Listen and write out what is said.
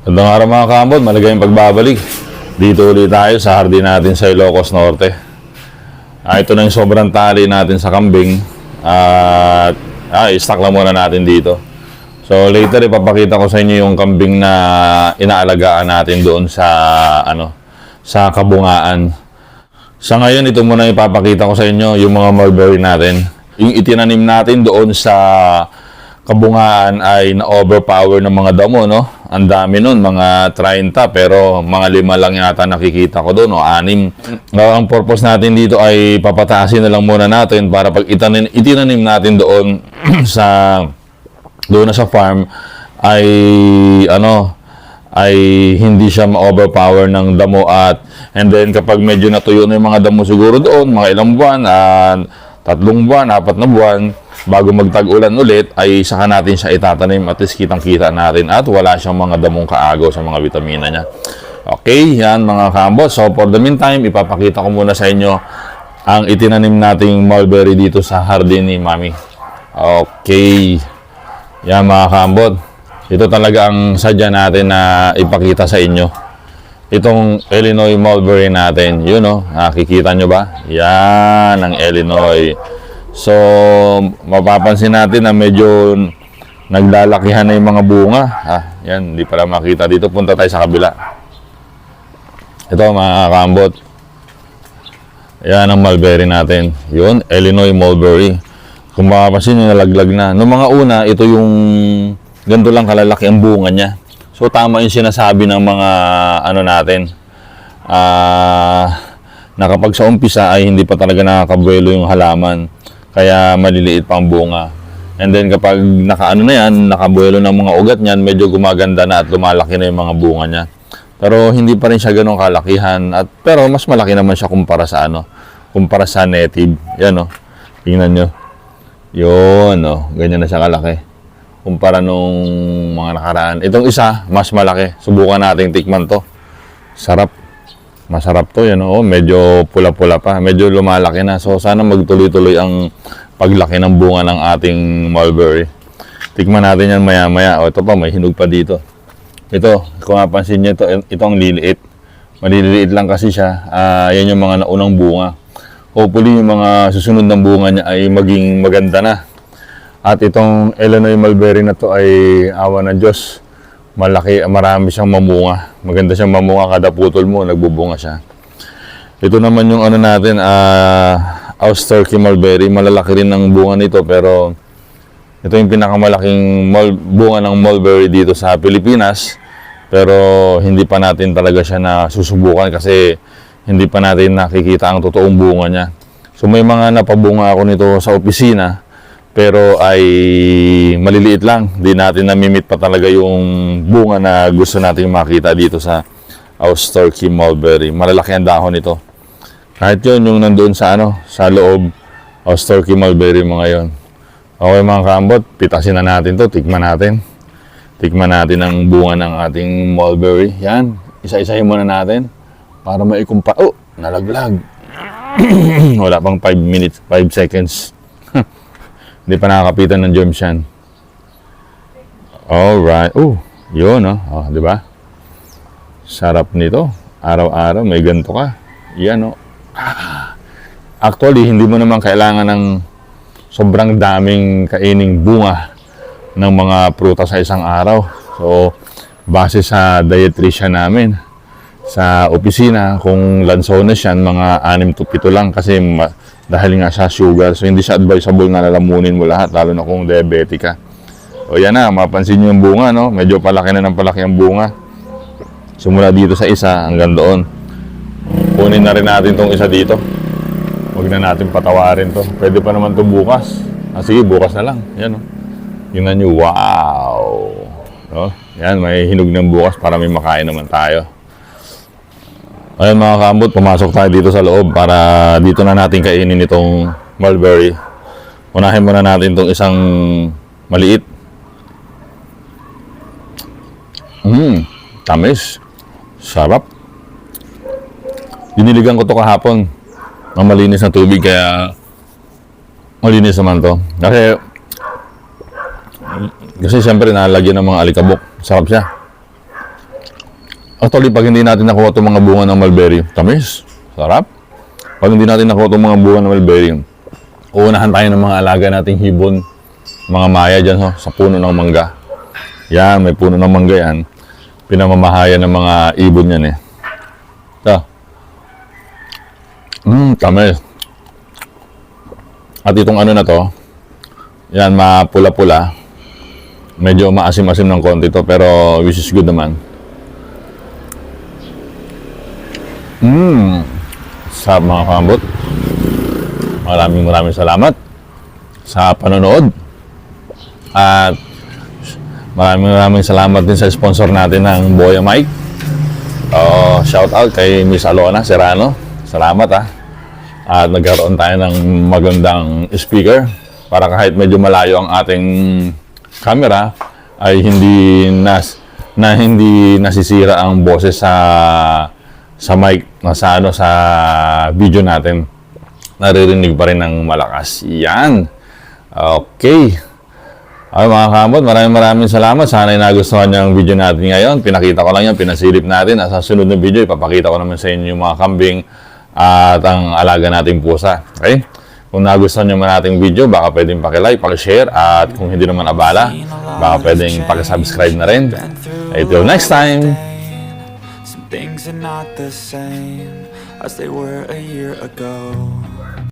Magandang araw mga kambot, maligayang pagbabalik. Dito ulit tayo sa hardin natin sa Ilocos Norte. Ito na yung sobrang tali natin sa kambing. At i-stock lang muna natin dito. So later ipapakita ko sa inyo yung kambing na inaalagaan natin doon sa sa kabungaan. Sa ngayon ito muna ipapakita ko sa inyo yung mga mulberry natin. Yung itinanim natin doon sa kabungaan ay na-overpower ng mga damo, no? Ang dami nun, mga 30, pero mga 5 lang yata nakikita ko doon, o 6. Ang purpose natin dito ay papataasin na lang muna natin para pag itinanim natin doon doon na sa farm ay ay hindi siya ma-overpower ng damo and then kapag medyo natuyo na yung mga damo siguro doon, mga ilang buwan, 3 buwan, 4 na buwan, bago magtag-ulan ulit, ay saka natin siya itatanim at least kitang-kita natin at wala siyang mga damong kaagaw sa mga vitamina niya. Okay, yan mga kambot. So for the meantime, ipapakita ko muna sa inyo ang itinanim nating mulberry dito sa hardin ni Mami. Okay, yan mga kambot. Ito talaga ang sadya natin na ipakita sa inyo. Itong Illinois mulberry natin, yun o, nakikita nyo ba? Yan ang Illinois. So, mapapansin natin na medyo naglalakihan na yung mga bunga. Yan, hindi pala makita dito. Punta tayo sa kabila. Ito mga kambot. Yan ang mulberry natin. Yun, Illinois mulberry. Kung mapapansin nyo, nalaglag na. Noong mga una, ito yung ganito lang kalalaki ang bunga niya. So, tama yung sinasabi ng mga natin. Na kapag sa umpisa ay hindi pa talaga nakakabuelo yung halaman. Kaya maliliit pa ang bunga. And then kapag nakabuelo ng mga ugat niyan, medyo gumaganda na at lumalaki na yung mga bunga niya. Pero hindi pa rin siya ganun kalakihan. Pero mas malaki naman siya kumpara sa native. Yan tingnan nyo. Yun ganyan na siya kalaki. Kumpara nung mga nakaraan. Itong isa, mas malaki. Subukan nating tikman to. Sarap. Masarap to, yan medyo pula-pula pa, medyo lumalaki na. So sana magtuloy-tuloy ang paglaki ng bunga ng ating mulberry. Tikman natin yan maya-maya. Ito pa, may hinog pa dito. Ito, kung mapansin niyo, ito ang liliit. Maliliit lang kasi siya. Yan yung mga naunang bunga. Hopefully yung mga susunod ng bunga niya ay maging maganda na. At itong Illinois mulberry na to ay awa ng Diyos. Malaki, marami siyang mamunga. Maganda siyang mamunga, kada putol mo, nagbubunga siya. Ito naman yung natin, Austarky mulberry. Malalaki rin ang bunga nito, pero ito yung pinakamalaking bunga ng mulberry dito sa Pilipinas. Pero hindi pa natin talaga siya nasusubukan kasi hindi pa natin nakikita ang totoong bunga niya. So may mga napabunga ako nito sa opisina, pero ay maliliit lang. Di natin namimit pa talaga yung bunga na gusto natin makita dito sa Austarky mulberry. Malalaki ang dahon nito. Kahit yun, yung nandoon sa loob, Austarky mulberry mga yon. Okay mga kambot, pitasin na natin to. Tikman natin. Tikman natin ang bunga ng ating mulberry. Yan, isa-isahin muna natin para maikumpa. Oh, nalaglag. Wala pang 5 seconds. Hindi pa nakakapitan ng germs yan. Alright. Yun di ba? Sarap nito. Araw-araw may ganito ka. Yan Actually, hindi mo naman kailangan ng sobrang daming kaining bunga ng mga prutas sa isang araw. So, base sa dietitian namin sa opisina, kung lansones yan, mga 6 to 7 lang kasi dahil nga sa sugar. So, hindi siya advisable na lalamunin mo lahat, lalo na kung diabetic ka. O yan na, mapansin nyo yung bunga, medyo palaki na ng palaki ang bunga. Sumula dito sa isa, hanggang doon. Kunin na rin natin tong isa dito. Huwag na natin patawarin to. Pwede pa naman to bukas. Sige, bukas na lang. Yan Tingnan nyo, wow! Yan, may hinog ng bukas para may makain naman tayo. Ayun mga kambot, pumasok tayo dito sa loob para dito na natin kainin itong mulberry. Unahin muna natin itong isang maliit. Tamis. Sarap. Diniligan ko to kahapon ng malinis na tubig, kaya malinis naman to. Kasi siyempre nalagyan ng mga alikabok. Sarap siya. Actually, pag hindi natin nakuha itong mga bunga ng mulberry, tamis, sarap. Pag hindi natin nakuha itong mga bunga ng mulberry, uunahan tayo ng mga alaga nating hibon, mga maya dyan sa puno ng mangga. Yan, may puno ng mangga yan. Pinamamahayan ng mga ibon yan eh. Ito. Tamis. At itong ano na to, yan, mapula-pula. Medyo maasim-asim ng konti to, pero which is good naman. Sa mga kambot. Maraming salamat sa panonood. At maraming salamat din sa sponsor natin ng Boya Mic. Shout out kay Miss Alona Serrano. Salamat At nagkaroon tayo ng magandang speaker para kahit medyo malayo ang ating camera ay hindi nasisira ang boses sa mic sa video natin. Naririnig pa rin ng malakas. Yan. Okay. Ay mga kamot, maraming salamat. Sana ay nagustuhan niyo ang video natin ngayon. Pinakita ko lang yan, pinasilip natin. At sa sunod na video, ipapakita ko naman sa inyo yung mga kambing at ang alaga nating pusa. Okay? Kung nagustuhan nyo man ating video, baka pwedeng paki-like, paki-share, at kung hindi naman abala, baka pwedeng paki-subscribe na rin. Until next time! Some things are not the same as they were a year ago.